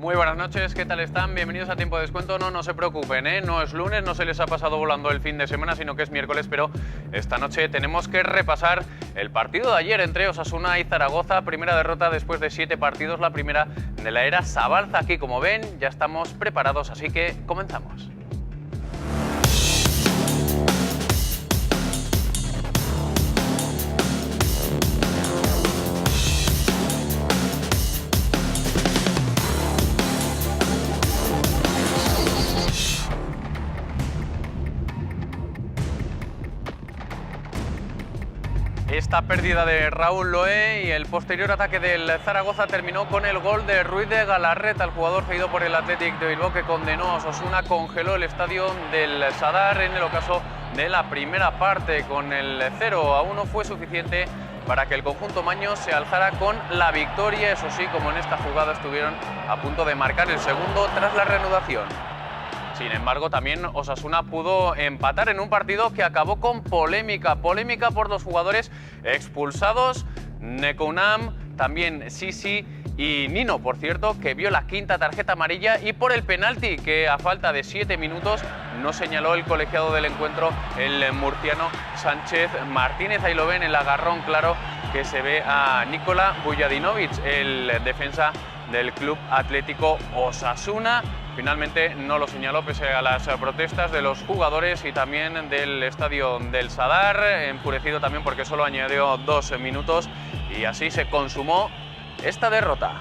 Muy buenas noches, ¿qué tal están? Bienvenidos a Tiempo de Descuento. No se preocupen, no es lunes, no se les ha pasado volando el fin de semana, sino que es miércoles, pero esta noche tenemos que repasar el partido de ayer entre Osasuna y Zaragoza. Primera derrota después de 7 partidos, la primera de la era Sabalza. Aquí, como ven, ya estamos preparados, así que comenzamos. Esta pérdida de Raúl Loé y el posterior ataque del Zaragoza terminó con el gol de Ruiz de Galarreta, el jugador cedido por el Athletic de Bilbao, que condenó a Osasuna, congeló el estadio del Sadar en el ocaso de la primera parte. Con el 0-1 fue suficiente para que el conjunto maño se alzara con la victoria. Eso sí, como en esta jugada estuvieron a punto de marcar el segundo tras la reanudación. Sin embargo, también Osasuna pudo empatar en un partido que acabó con polémica por los jugadores expulsados, Nekounam, también Sisi y Nino, por cierto, que vio la quinta tarjeta amarilla, y por el penalti que a falta de 7 minutos no señaló el colegiado del encuentro, el murciano Sánchez Martínez. Ahí lo ven, el agarrón claro que se ve a Nikola Vujadinovic, el defensa del Club Atlético Osasuna. Finalmente no lo señaló pese a las protestas de los jugadores y también del estadio del Sadar, enfurecido también porque solo añadió 2 minutos, y así se consumó esta derrota.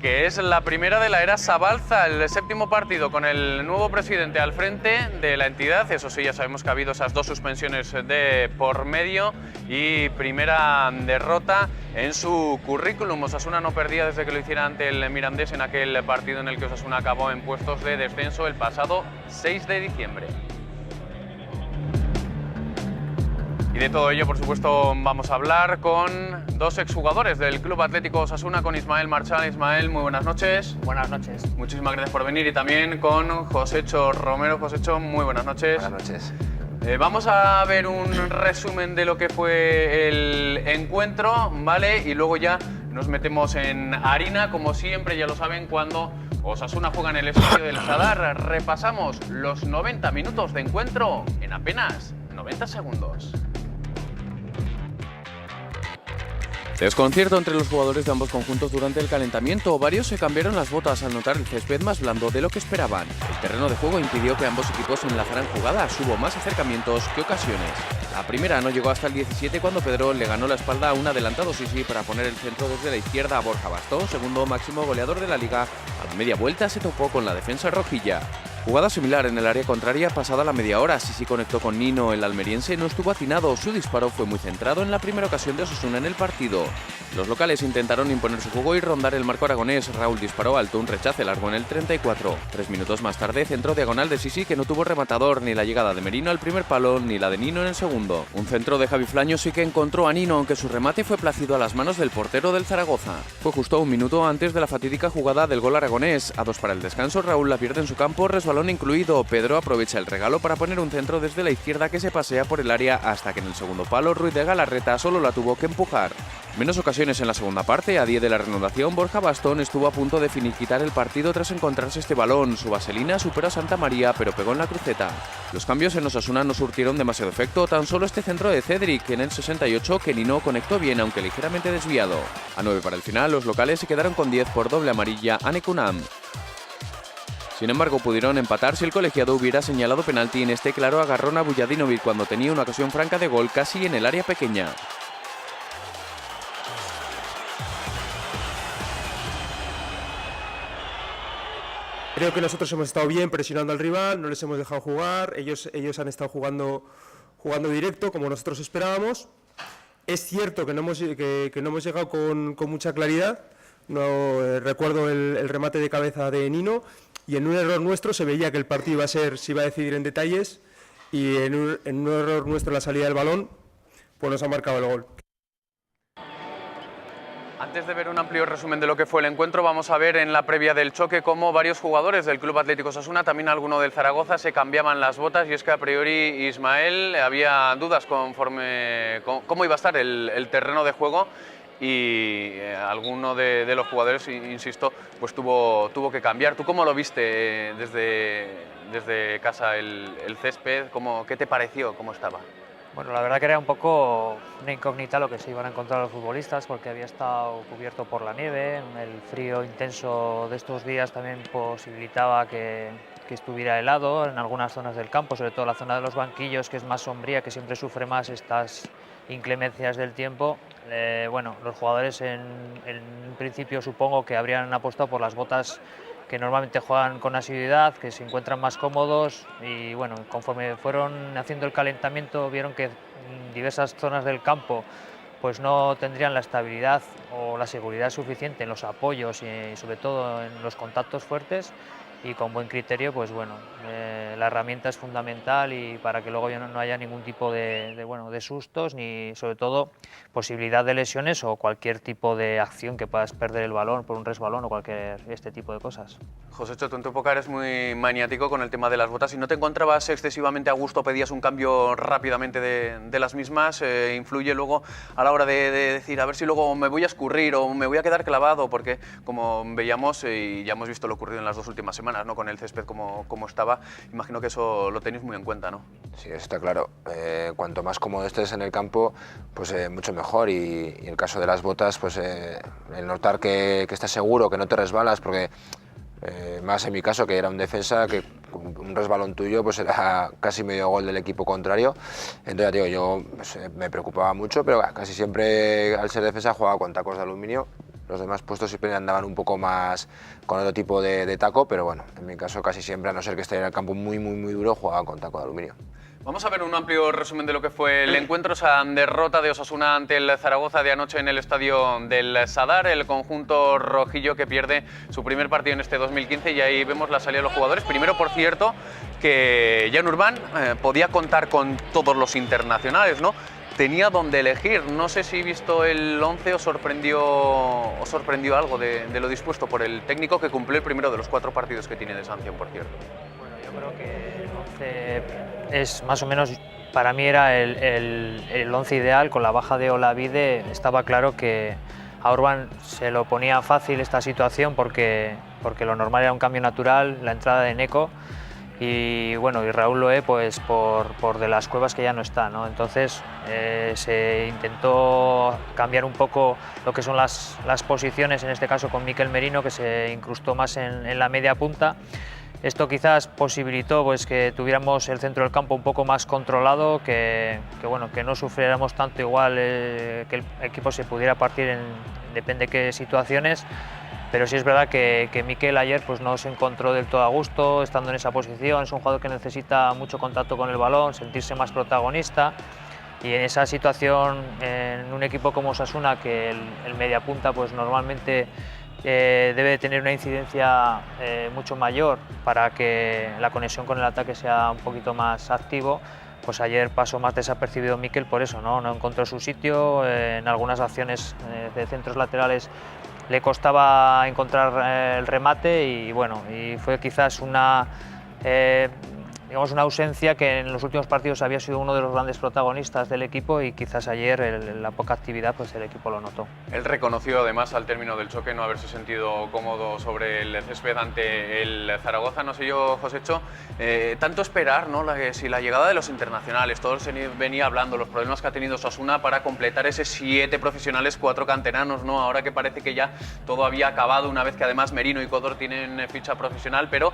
Que es la primera de la era Sabalza, el séptimo partido con el nuevo presidente al frente de la entidad. Eso sí, ya sabemos que ha habido esas 2 suspensiones de por medio y primera derrota en su currículum. Osasuna no perdía desde que lo hiciera ante el Mirandés en aquel partido en el que Osasuna acabó en puestos de descenso el pasado 6 de diciembre. Y de todo ello, por supuesto, vamos a hablar con 2 exjugadores del Club Atlético Osasuna, con Ismael Marchal. Ismael, muy buenas noches. Buenas noches. Muchísimas gracias por venir. Y también con Josécho Romero. Josécho, muy buenas noches. Buenas noches. Vamos a ver un resumen de lo que fue el encuentro, ¿vale? Y luego ya nos metemos en harina, como siempre, ya lo saben, cuando Osasuna juega en el estadio del Sadar. Repasamos los 90 minutos de encuentro en apenas 90 segundos. Desconcierto entre los jugadores de ambos conjuntos durante el calentamiento. Varios se cambiaron las botas al notar el césped más blando de lo que esperaban. El terreno de juego impidió que ambos equipos enlazaran jugadas. Hubo más acercamientos que ocasiones. La primera no llegó hasta el 17, cuando Pedro le ganó la espalda a un adelantado Sisi para poner el centro desde la izquierda a Borja Bastón, segundo máximo goleador de la liga. A media vuelta se topó con la defensa rojilla. Jugada similar en el área contraria pasada la media hora. Sisi conectó con Nino, el almeriense no estuvo atinado. Su disparo fue muy centrado en la primera ocasión de Osasuna en el partido. Los locales intentaron imponer su juego y rondar el marco aragonés. Raúl disparó alto, un rechace largo en el 34. 3 minutos más tarde, centro diagonal de Sisi, que no tuvo rematador. Ni la llegada de Merino al primer palo, ni la de Nino en el segundo. Un centro de Javi Flaño sí que encontró a Nino, aunque su remate fue plácido a las manos del portero del Zaragoza. Fue justo un minuto antes de la fatídica jugada del gol aragonés. A 2 para el descanso, Raúl la pierde en su campo, resbalón incluido. Pedro aprovecha el regalo para poner un centro desde la izquierda que se pasea por el área hasta que en el segundo palo Ruiz de Galarreta solo la tuvo que empujar. Menos ocasiones en la segunda parte. A 10 de la reanudación, Borja Bastón estuvo a punto de finiquitar el partido tras encontrarse este balón. Su vaselina superó a Santa María, pero pegó en la cruceta. Los cambios en Osasuna no surtieron demasiado efecto, tan solo este centro de Cedric en el 68 que Nino conectó bien, aunque ligeramente desviado. A 9 para el final, los locales se quedaron con 10 por doble amarilla a Nekounam. Sin embargo, pudieron empatar si el colegiado hubiera señalado penalti en este claro agarrón a Vujadinovic cuando tenía una ocasión franca de gol casi en el área pequeña. Creo que nosotros hemos estado bien presionando al rival, no les hemos dejado jugar, ellos han estado jugando directo como nosotros esperábamos. Es cierto que no hemos llegado con mucha claridad. No, recuerdo el remate de cabeza de Nino, y en un error nuestro se veía que el partido se iba a decidir en detalles, y en un error nuestro en la salida del balón pues nos ha marcado el gol. Antes de ver un amplio resumen de lo que fue el encuentro, vamos a ver en la previa del choque cómo varios jugadores del Club Atlético Osasuna, también alguno del Zaragoza, se cambiaban las botas, y es que a priori, Ismael, había dudas conforme cómo iba a estar el terreno de juego, y alguno de los jugadores, insisto, pues tuvo que cambiar. ¿Tú cómo lo viste desde casa el césped? ¿Qué te pareció? ¿Cómo estaba? Bueno, la verdad que era un poco una incógnita lo que se iban a encontrar los futbolistas, porque había estado cubierto por la nieve. El frío intenso de estos días también posibilitaba que estuviera helado en algunas zonas del campo, sobre todo la zona de los banquillos, que es más sombría, que siempre sufre más estas inclemencias del tiempo. Bueno, los jugadores en principio supongo que habrían apostado por las botas que normalmente juegan con asiduidad, que se encuentran más cómodos, y bueno, conforme fueron haciendo el calentamiento vieron que en diversas zonas del campo pues no tendrían la estabilidad o la seguridad suficiente en los apoyos y sobre todo en los contactos fuertes, y con buen criterio, pues bueno, la herramienta es fundamental, y para que luego ya no haya ningún tipo de sustos, ni sobre todo posibilidad de lesiones o cualquier tipo de acción que puedas perder el balón por un resbalón o cualquier tipo de cosas. Josécho, tú en tu época eres muy maniático con el tema de las botas. Si no te encontrabas excesivamente a gusto, pedías un cambio rápidamente de las mismas. ¿Influye luego a la hora de decir a ver si luego me voy a escurrir o me voy a quedar clavado? Porque como veíamos y ya hemos visto lo ocurrido en las 2 últimas semanas, ¿no? Con el césped como estaba, imagino que eso lo tenéis muy en cuenta, ¿no? Sí, eso está claro. Cuanto más cómodo estés en el campo, pues mucho mejor. Y el caso de las botas, pues el notar que estás seguro, que no te resbalas, porque más en mi caso, que era un defensa, que un resbalón tuyo pues era casi medio gol del equipo contrario. Entonces, digo, yo pues, me preocupaba mucho, pero casi siempre al ser defensa jugaba con tacos de aluminio. Los demás puestos siempre andaban un poco más con otro tipo de taco, pero bueno, en mi caso casi siempre, a no ser que esté en el campo muy duro, jugaba con taco de aluminio. Vamos a ver un amplio resumen de lo que fue el encuentro, esa derrota de Osasuna ante el Zaragoza de anoche en el estadio del Sadar, el conjunto rojillo que pierde su primer partido en este 2015, y ahí vemos la salida de los jugadores. Primero, por cierto, que Jan Urbán podía contar con todos los internacionales, ¿no? Tenía donde elegir. No sé si visto el 11 os sorprendió algo de lo dispuesto por el técnico, que cumplió el primero de los 4 partidos que tiene de sanción, por cierto. Bueno, yo creo que el 11 es más o menos, para mí era el 11 ideal. Con la baja de Olavide estaba claro que a Urbán se lo ponía fácil esta situación, porque lo normal era un cambio natural, la entrada de Neco, y bueno, y Raúl Loé pues por de las Cuevas, que ya no está, ¿no? Entonces se intentó cambiar un poco lo que son las posiciones, en este caso con Mikel Merino, que se incrustó más en la media punta. Esto quizás posibilitó pues que tuviéramos el centro del campo un poco más controlado, que no sufriéramos tanto, igual que el equipo se pudiera partir en depende de qué situaciones. Pero sí es verdad que Mikel ayer pues no se encontró del todo a gusto estando en esa posición. Es un jugador que necesita mucho contacto con el balón, sentirse más protagonista, y en esa situación, en un equipo como Osasuna, que el mediapunta pues normalmente debe tener una incidencia mucho mayor para que la conexión con el ataque sea un poquito más activo, pues ayer pasó más desapercibido Mikel por eso, no encontró su sitio. En algunas acciones de centros laterales le costaba encontrar el remate, y bueno, y fue quizás una ausencia que en los últimos partidos había sido uno de los grandes protagonistas del equipo, y quizás ayer la poca actividad pues el equipo lo notó. Él reconoció además al término del choque no haberse sentido cómodo sobre el césped ante el Zaragoza. No sé yo, Josécho, tanto esperar, ¿no? Si la llegada de los internacionales, todo se venía hablando, los problemas que ha tenido Osasuna para completar ese 7 profesionales, 4 canteranos, ¿no? Ahora que parece que ya todo había acabado, una vez que además Merino y Codor tienen ficha profesional, pero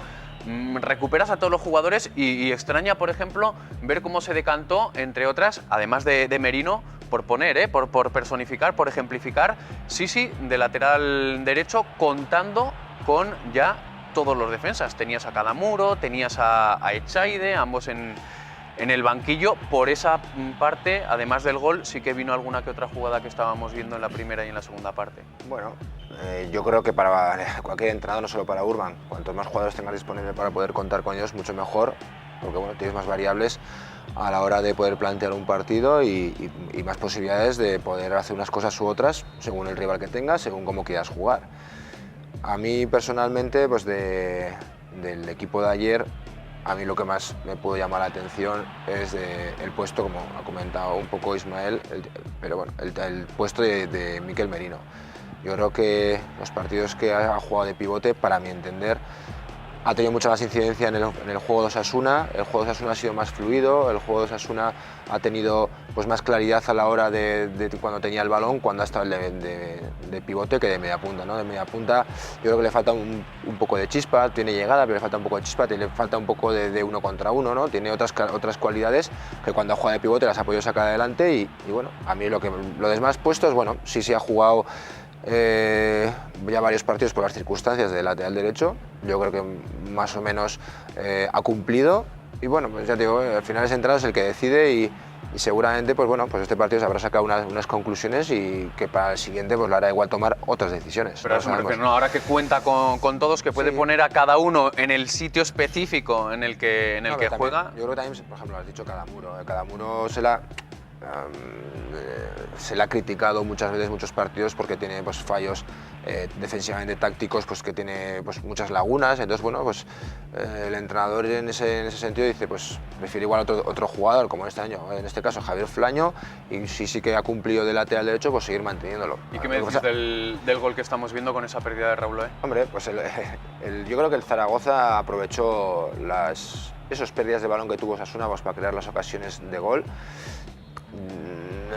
recuperas a todos los jugadores, y extraña, por ejemplo, ver cómo se decantó, entre otras, además de Merino, por poner, por personificar, por ejemplificar, Sisi de lateral derecho, contando con ya todos los defensas. Tenías a Cadamuro, tenías a Echaide, ambos en el banquillo. Por esa parte, además del gol, sí que vino alguna que otra jugada que estábamos viendo en la primera y en la segunda parte. Bueno, yo creo que para cualquier entrenador, no solo para Urbán, cuantos más jugadores tengas disponibles para poder contar con ellos, mucho mejor, porque bueno, tienes más variables a la hora de poder plantear un partido y más posibilidades de poder hacer unas cosas u otras según el rival que tengas, según cómo quieras jugar. A mí personalmente, pues del equipo de ayer, a mí lo que más me pudo llamar la atención es el puesto, como ha comentado un poco Ismael, pero bueno, el puesto de Mikel Merino. Yo creo que los partidos que ha jugado de pivote, para mi entender, ha tenido mucha más incidencia en el juego de Osasuna. El juego de Osasuna ha sido más fluido, el juego de Osasuna ha tenido pues, más claridad a la hora de cuando tenía el balón, cuando ha estado de pivote que de media punta, ¿no? De media punta yo creo que le falta un poco de chispa, tiene llegada, pero le falta un poco de chispa, le falta un poco de uno contra uno, ¿no? Tiene otras cualidades que cuando ha jugado de pivote las ha podido sacar adelante y bueno, a mí lo demás puestos, bueno, sí ha jugado ya varios partidos por las circunstancias de lateral derecho, yo creo que más o menos ha cumplido y bueno, pues ya te digo, al final ese entrenador es el que decide y seguramente pues bueno, pues este partido se habrá sacado unas conclusiones y que para el siguiente pues le hará igual tomar otras decisiones. Pero eso me refiero, ¿no? Ahora que cuenta con todos, que puede poner a cada uno en el sitio específico en el que juega. Yo creo que también, por ejemplo, lo has dicho Cadamuro se le ha criticado muchas veces muchos partidos porque tiene pues, fallos defensivamente tácticos, pues que tiene pues, muchas lagunas. Entonces, bueno, pues el entrenador en ese sentido dice, pues prefiere igual otro jugador, como este año, en este caso Javier Flaño, y si sí que ha cumplido de lateral derecho, pues seguir manteniéndolo. ¿Y qué me decís del gol que estamos viendo con esa pérdida de Raúl? Hombre, pues yo creo que el Zaragoza aprovechó esas pérdidas de balón que tuvo Osasuna pues, para crear las ocasiones de gol.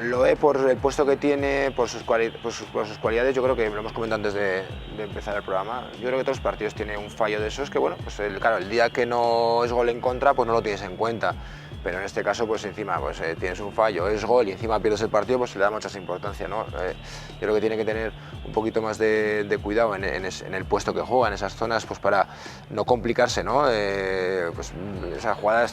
Lo por el puesto que tiene, por sus cualidades, yo creo que lo hemos comentado antes de empezar el programa. Yo creo que todos los partidos tienen un fallo de esos que, bueno, pues claro, el día que no es gol en contra, pues no lo tienes en cuenta. Pero en este caso, pues encima pues, tienes un fallo, es gol y encima pierdes el partido, pues se le da mucha importancia, ¿no? Yo creo que tiene que tener un poquito más de cuidado en el puesto que juega, en esas zonas, pues para no complicarse, ¿no? Pues esa jugada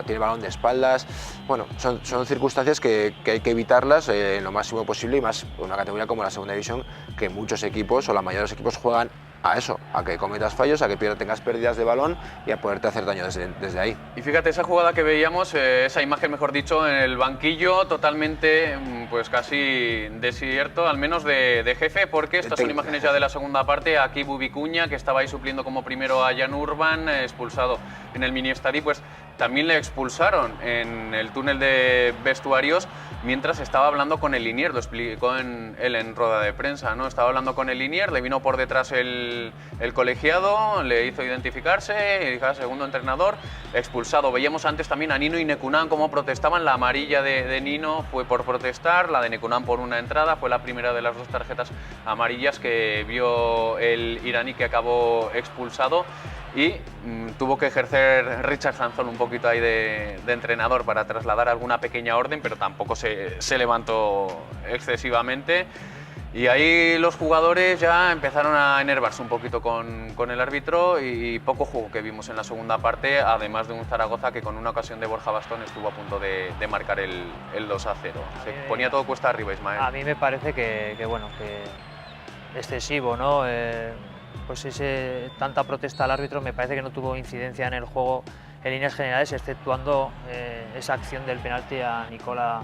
tiene balón de espaldas. Bueno, son circunstancias que hay que evitarlas en lo máximo posible y más una categoría como la segunda división, que muchos equipos o la mayoría de los equipos juegan a eso, a que cometas fallos, a que tengas pérdidas de balón y a poderte hacer daño desde ahí. Y fíjate, esa jugada que veíamos, esa imagen mejor dicho, en el banquillo totalmente, pues casi desierto, al menos de jefe, porque estas son imágenes ya de la segunda parte. Aquí Bubicuña, que estaba ahí supliendo como primero a Jan Urban, expulsado en el mini estadio, pues también le expulsaron en el túnel de vestuarios mientras estaba hablando con el Linier, lo explicó él en rueda de prensa, ¿no? Estaba hablando con el Linier, le vino por detrás el colegiado, le hizo identificarse, y dijo, segundo entrenador, expulsado. Veíamos antes también a Nino y Necunan cómo protestaban. La amarilla de Nino fue por protestar, la de Necunan por una entrada, fue la primera de las dos tarjetas amarillas que vio el iraní, que acabó expulsado. Y tuvo que ejercer Richard Sanzón un poquito ahí de entrenador para trasladar alguna pequeña orden, pero tampoco se levantó excesivamente. Y ahí los jugadores ya empezaron a enervarse un poquito con el árbitro y poco juego que vimos en la segunda parte, además de un Zaragoza que con una ocasión de Borja Bastón estuvo a punto de marcar el 2-0. Se ponía todo cuesta arriba, Ismael. A mí me parece que excesivo, ¿no? Pues tanta protesta al árbitro me parece que no tuvo incidencia en el juego en líneas generales, exceptuando esa acción del penalti a Nicola.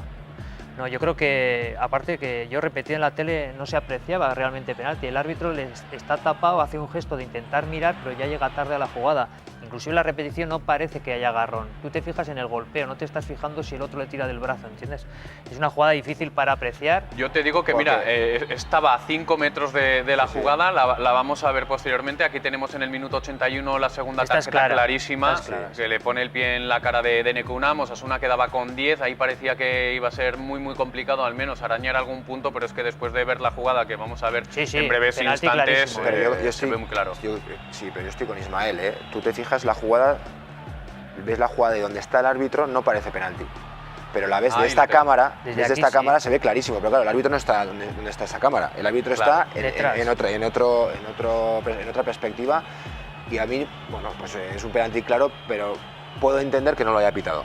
No, yo creo que, aparte que yo repetí en la tele, no se apreciaba realmente penalti. El árbitro está tapado, hace un gesto de intentar mirar, pero ya llega tarde a la jugada. Inclusive en la repetición no parece que haya agarrón. Tú te fijas en el golpeo, no te estás fijando si el otro le tira del brazo, ¿entiendes? Es una jugada difícil para apreciar. Yo te digo que, mira, estaba a 5 metros de la jugada, la vamos a ver posteriormente. Aquí tenemos en el minuto 81 la segunda tarjeta clarísima, que le pone el pie en la cara de Necunan. Osasuna quedaba con 10, ahí parecía que iba a ser muy complicado al menos arañar algún punto, pero es que después de ver la jugada que vamos a ver en breves instantes, se ve muy claro. Sí, pero yo estoy con Ismael, ¿eh? Tú te fijas la jugada, ves la jugada y donde está el árbitro no parece penalti. Pero la ves desde esta cámara se ve clarísimo, pero claro, el árbitro no está donde está esa cámara, el árbitro está en otra perspectiva y a mí, bueno, pues es un penalti claro, pero puedo entender que no lo haya pitado.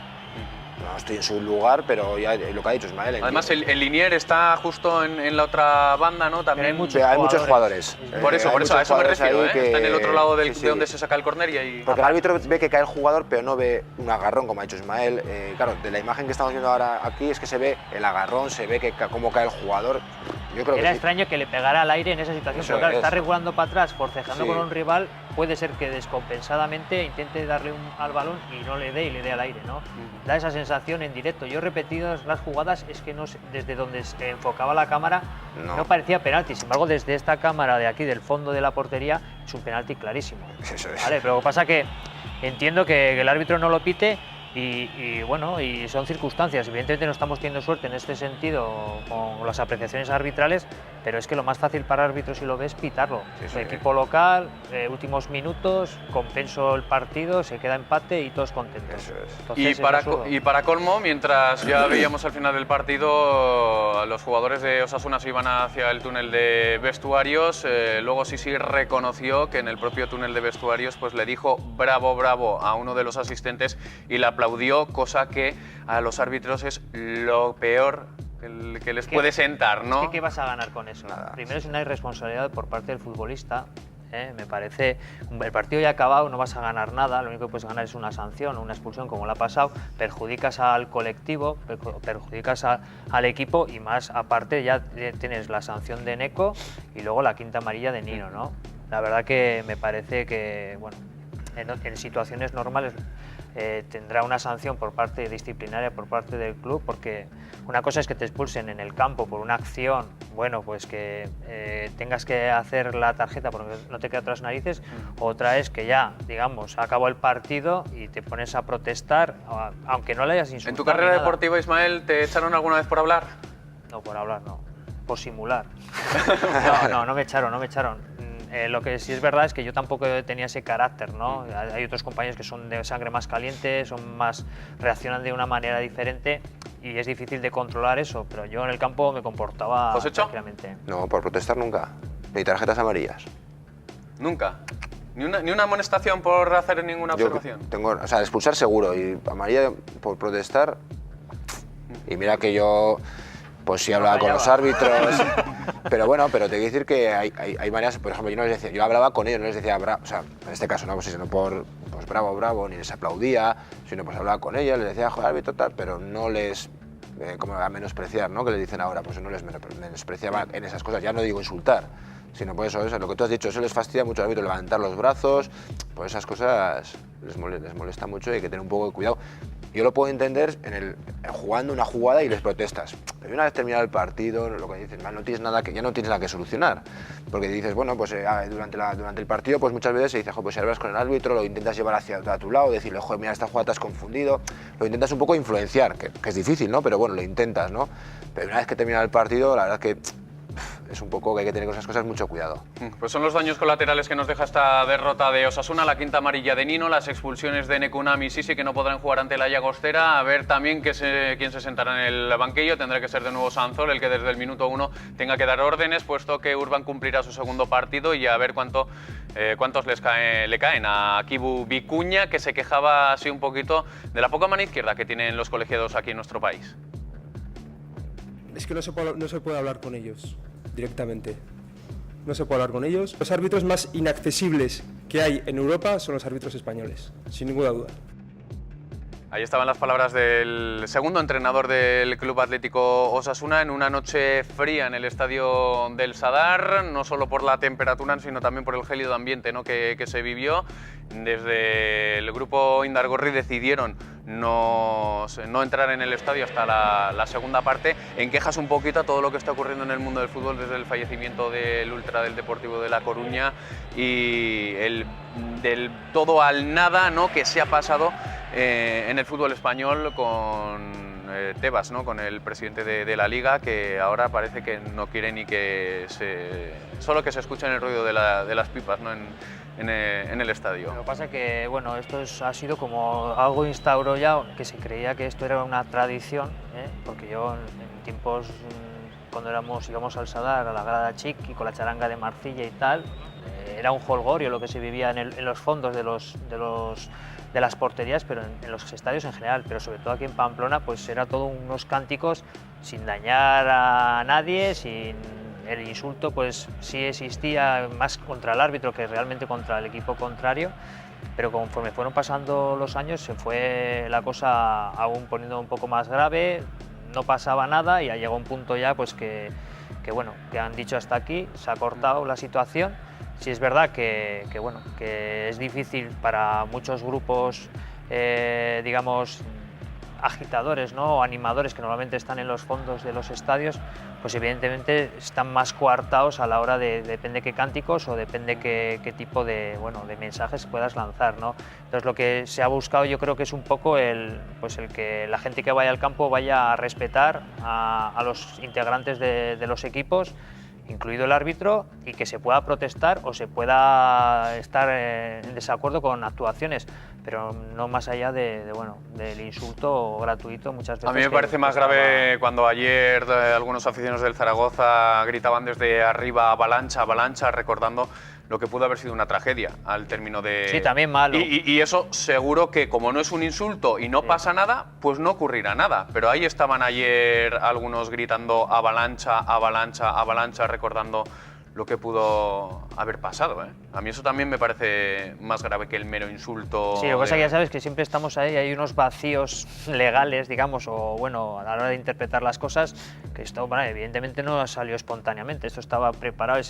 no estoy en su lugar, pero ya lo que ha dicho Ismael. Además, el Linier está justo en la otra banda, ¿no? También hay muchos jugadores. Por eso, a eso me refiero, ¿eh? Que, está en el otro lado de sí. donde se saca el córner y ahí... Porque el árbitro ve que cae el jugador, pero no ve un agarrón, como ha dicho Ismael. Claro, de la imagen que estamos viendo ahora aquí es que se ve el agarrón, se ve que cómo cae el jugador. Yo creo Era que extraño que le pegara al aire en esa situación, Eso pero claro, es. está regulando para atrás, forcejando Sí. con un rival, puede ser que descompensadamente intente darle al balón y no le dé y le dé al aire, ¿no? Da esa sensación en directo. Yo he repetido las jugadas, es que no sé, desde donde se enfocaba la cámara no parecía penalti, sin embargo desde esta cámara de aquí, del fondo de la portería, es un penalti clarísimo. Eso es. ¿Vale? Pero lo que pasa que entiendo que el árbitro no lo pite. Y bueno, y son circunstancias. Evidentemente no estamos teniendo suerte en este sentido con las apreciaciones arbitrales, pero es que lo más fácil para árbitros, si lo ves, pitarlo. Sí. Equipo local, últimos minutos, compenso el partido, se queda empate y todos contentos. Eso es. Entonces, Y para colmo, mientras ya veíamos al final del partido, los jugadores de Osasuna se iban hacia el túnel de vestuarios, luego Sisi reconoció que en el propio túnel de vestuarios pues le dijo bravo, bravo a uno de los asistentes y la aplaudió, cosa que a los árbitros es lo peor que les puede sentar, ¿no? ¿Qué vas a ganar con eso? Nada. Primero es una irresponsabilidad por parte del futbolista. Me parece, el partido ya ha acabado, no vas a ganar nada, lo único que puedes ganar es una sanción o una expulsión como la ha pasado, perjudicas al colectivo, perjudicas al equipo y más aparte ya tienes la sanción de Neco y luego la quinta amarilla de Nino, ¿no? La verdad que me parece que, bueno, en situaciones normales tendrá una sanción por parte disciplinaria por parte del club, porque una cosa es que te expulsen en el campo por una acción, bueno, pues que tengas que hacer la tarjeta porque no te queda otras narices, otra es que ya, digamos, acabó el partido y te pones a protestar, aunque no le hayas insultado. ¿En tu carrera ni nada. deportiva, Ismael, te echaron alguna vez por hablar? No, por hablar no, por simular. No me echaron. Lo que sí es verdad es que yo tampoco tenía ese carácter, ¿no? Hay otros compañeros que son de sangre más caliente, reaccionan de una manera diferente y es difícil de controlar eso, pero yo en el campo me comportaba tranquilamente. No, por protestar nunca. Ni tarjetas amarillas. Nunca. Ni una amonestación por hacer ninguna observación. O sea, expulsar seguro y amarilla por protestar. Y mira que yo pues sí hablaba con los árbitros, pero bueno, pero te quiero decir que hay maneras, por ejemplo, yo hablaba con ellos, no les decía bravo, o sea, en este caso no, pues sino por pues bravo, ni les aplaudía, sino pues hablaba con ellos, les decía, joder, árbitro tal, pero no les, como a menospreciar, ¿no? Que le dicen ahora, pues no les menospreciaba en esas cosas, ya no digo insultar, sino pues eso, lo que tú has dicho, eso les fastidia mucho al árbitro, levantar los brazos, pues esas cosas les molesta mucho y hay que tener un poco de cuidado. Yo lo puedo entender jugando una jugada y les protestas. Pero una vez terminado el partido, lo que dices, ya no tienes nada que solucionar. Porque dices, bueno, pues durante el partido, pues muchas veces se dice, pues si hablas con el árbitro, lo intentas llevar hacia tu lado, decirle, joder, mira, esta jugada te has confundido. Lo intentas un poco influenciar, que es difícil, ¿no? Pero bueno, lo intentas, ¿no? Pero una vez que termina el partido, la verdad es que es un poco que hay que tener con esas cosas mucho cuidado. Pues son los daños colaterales que nos deja esta derrota de Osasuna, la quinta amarilla de Nino, las expulsiones de Nekunami y Sisi que no podrán jugar ante la Llagostera, a ver también quién se sentará en el banquillo, tendrá que ser de nuevo Sanzol el que desde el minuto 1 tenga que dar órdenes, puesto que Urban cumplirá su segundo partido y a ver cuántos le caen a Kibu Vicuña, que se quejaba así un poquito de la poca mano izquierda que tienen los colegiados aquí en nuestro país. Es que no se puede hablar con ellos directamente. No se puede hablar con ellos. Los árbitros más inaccesibles que hay en Europa son los árbitros españoles, sin ninguna duda. Ahí estaban las palabras del segundo entrenador del Club Atlético Osasuna en una noche fría en el estadio del Sadar, no solo por la temperatura, sino también por el gélido ambiente, ¿no? que se vivió. Desde el grupo Indargorri decidieron no entrar en el estadio hasta la segunda parte, en quejas un poquito a todo lo que está ocurriendo en el mundo del fútbol desde el fallecimiento del ultra del Deportivo de La Coruña y del todo al nada, ¿no? que se ha pasado en el fútbol español con Tebas, ¿no? con el presidente de la Liga, que ahora parece que no quiere ni que solo que se escuche el ruido de las pipas, ¿no? en el estadio. Lo que pasa es que bueno, esto ha sido como algo instaurado ya, que se creía que esto era una tradición, porque yo en tiempos cuando íbamos al Sadar, a la grada Chic y con la charanga de Marcilla y tal, era un jolgorio lo que se vivía en los fondos de las porterías, pero en los estadios en general, pero sobre todo aquí en Pamplona, pues era todo unos cánticos sin dañar a nadie, sin el insulto, pues sí existía más contra el árbitro que realmente contra el equipo contrario, pero conforme fueron pasando los años se fue la cosa aún poniendo un poco más grave, no pasaba nada y ha llegado un punto ya pues que bueno, que han dicho hasta aquí, se ha cortado la situación. Sí es verdad que es difícil para muchos grupos, digamos, agitadores, ¿no? O animadores que normalmente están en los fondos de los estadios, pues evidentemente están más coartados a la hora de depende qué cánticos o depende qué tipo de mensajes puedas lanzar, ¿no? Entonces lo que se ha buscado yo creo que es un poco el que la gente que vaya al campo vaya a respetar a los integrantes de los equipos, incluido el árbitro, y que se pueda protestar o se pueda estar en desacuerdo con actuaciones, pero no más allá del insulto gratuito muchas veces. A mí me parece más grave cuando ayer algunos aficionados del Zaragoza gritaban desde arriba avalancha, avalancha, recordando lo que pudo haber sido una tragedia al término de... Sí, también malo. Y eso seguro que como no es un insulto y no pasa nada, pues no ocurrirá nada. Pero ahí estaban ayer algunos gritando avalancha, avalancha, avalancha, recordando lo que pudo haber pasado, ¿eh? A mí eso también me parece más grave que el mero insulto. Sí, lo que pasa es que ya sabes que siempre estamos ahí, hay unos vacíos legales, digamos, o bueno, a la hora de interpretar las cosas, que esto, bueno, evidentemente no salió espontáneamente, esto estaba preparado,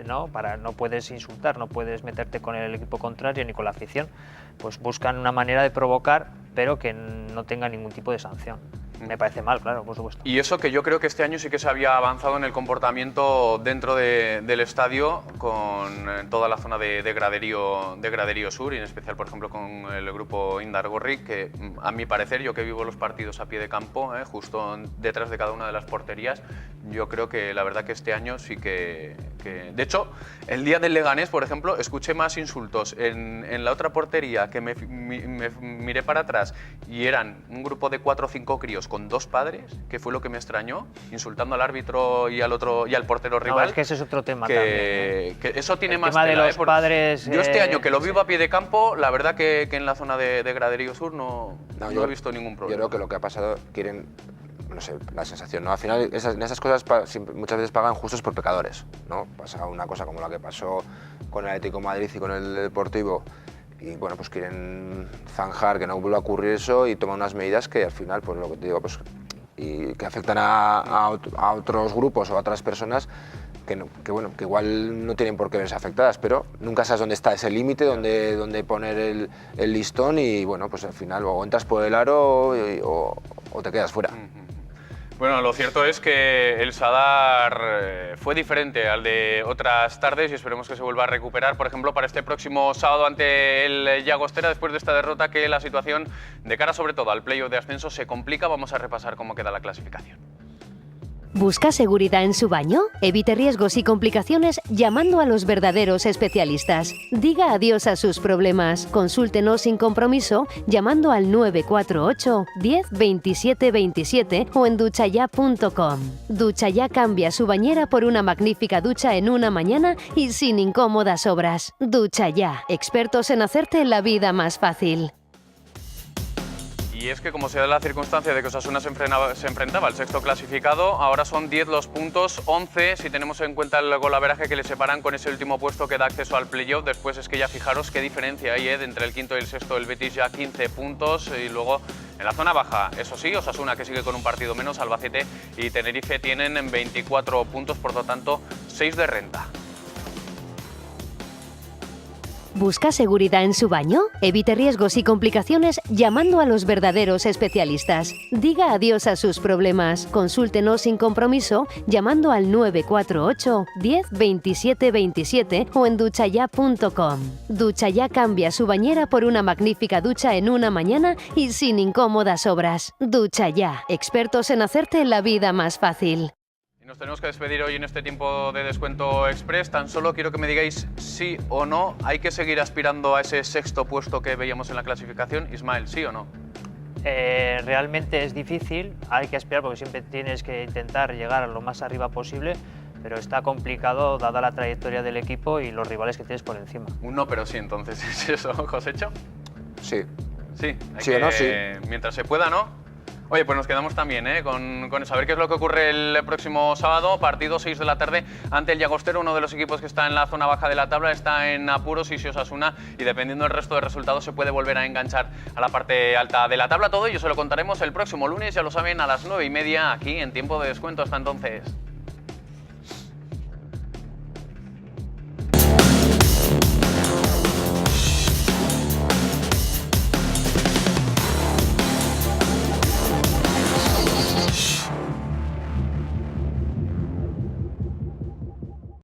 ¿no? No puedes insultar, no puedes meterte con el equipo contrario ni con la afición, pues buscan una manera de provocar, pero que no tenga ningún tipo de sanción. Me parece mal, claro, por supuesto. Y eso que yo creo que este año sí que se había avanzado en el comportamiento dentro del estadio, con toda la zona de graderío sur, y en especial, por ejemplo, con el grupo Indargorri, que a mi parecer, yo que vivo los partidos a pie de campo, justo detrás de cada una de las porterías, yo creo que la verdad que este año sí que... De hecho, el día del Leganés, por ejemplo, escuché más insultos en la otra portería, que me miré para atrás y eran un grupo de 4 o 5 críos con 2 padres, que fue lo que me extrañó, insultando al árbitro y al portero rival. No, es que ese es otro tema también. Que eso tiene el más tema tela, de los padres. Yo este año que lo vivo a pie de campo, la verdad que en la zona de graderío sur no he visto ningún problema. Yo creo que lo que ha pasado, quieren, no sé, la sensación, ¿no? Al final, en esas cosas muchas veces pagan justos por pecadores, ¿no? Pasa una cosa como la que pasó con el Atlético de Madrid y con el Deportivo, y bueno, pues quieren zanjar que no vuelva a ocurrir eso y toman unas medidas que al final, pues lo que te digo, pues, y que afectan a otros grupos o a otras personas que bueno, que igual no tienen por qué verse afectadas, pero nunca sabes dónde está ese límite, dónde poner el listón, y bueno, pues al final o entras por el aro o te quedas fuera. Bueno, lo cierto es que el Sadar fue diferente al de otras tardes y esperemos que se vuelva a recuperar, por ejemplo, para este próximo sábado ante el Llagostera, después de esta derrota, que la situación de cara sobre todo al playoff de ascenso se complica. Vamos a repasar cómo queda la clasificación. ¿Busca seguridad en su baño? Evite riesgos y complicaciones llamando a los verdaderos especialistas. Diga adiós a sus problemas. Consúltenos sin compromiso llamando al 948 10 27 27 o en duchaya.com. Duchaya cambia su bañera por una magnífica ducha en una mañana y sin incómodas obras. Duchaya, expertos en hacerte la vida más fácil. Y es que, como se da la circunstancia de que Osasuna se enfrentaba al sexto clasificado, ahora son 10 los puntos, 11 si tenemos en cuenta el golaveraje que le separan con ese último puesto que da acceso al playoff. Después es que ya fijaros qué diferencia hay entre el quinto y el sexto. El Betis ya 15 puntos y luego en la zona baja, eso sí, Osasuna que sigue con un partido menos, Albacete y Tenerife tienen 24 puntos, por lo tanto 6 de renta. ¿Busca seguridad en su baño? Evite riesgos y complicaciones llamando a los verdaderos especialistas. Diga adiós a sus problemas. Consúltenos sin compromiso llamando al 948 10 27 27 o en duchaya.com. Duchaya cambia su bañera por una magnífica ducha en una mañana y sin incómodas obras. Duchaya, expertos en hacerte la vida más fácil. Y nos tenemos que despedir hoy en este tiempo de descuento express. Tan solo quiero que me digáis sí o no. ¿Hay que seguir aspirando a ese sexto puesto que veíamos en la clasificación? Ismael, ¿sí o no? Realmente es difícil, hay que aspirar porque siempre tienes que intentar llegar a lo más arriba posible, pero está complicado dada la trayectoria del equipo y los rivales que tienes por encima. Un no, pero sí, entonces, ¿es eso, Josécho? Sí. Sí, hay Sí o no, sí. Mientras se pueda, ¿no? Oye, pues nos quedamos también con eso. A ver qué es lo que ocurre el próximo sábado, partido 6 de la tarde ante el Llagostera, uno de los equipos que está en la zona baja de la tabla, está en apuros y si Osasuna, y dependiendo del resto de resultados se puede volver a enganchar a la parte alta de la tabla. Todo ello se lo contaremos el próximo lunes, ya lo saben, a las 9:30 aquí en Tiempo de Descuento. Hasta entonces.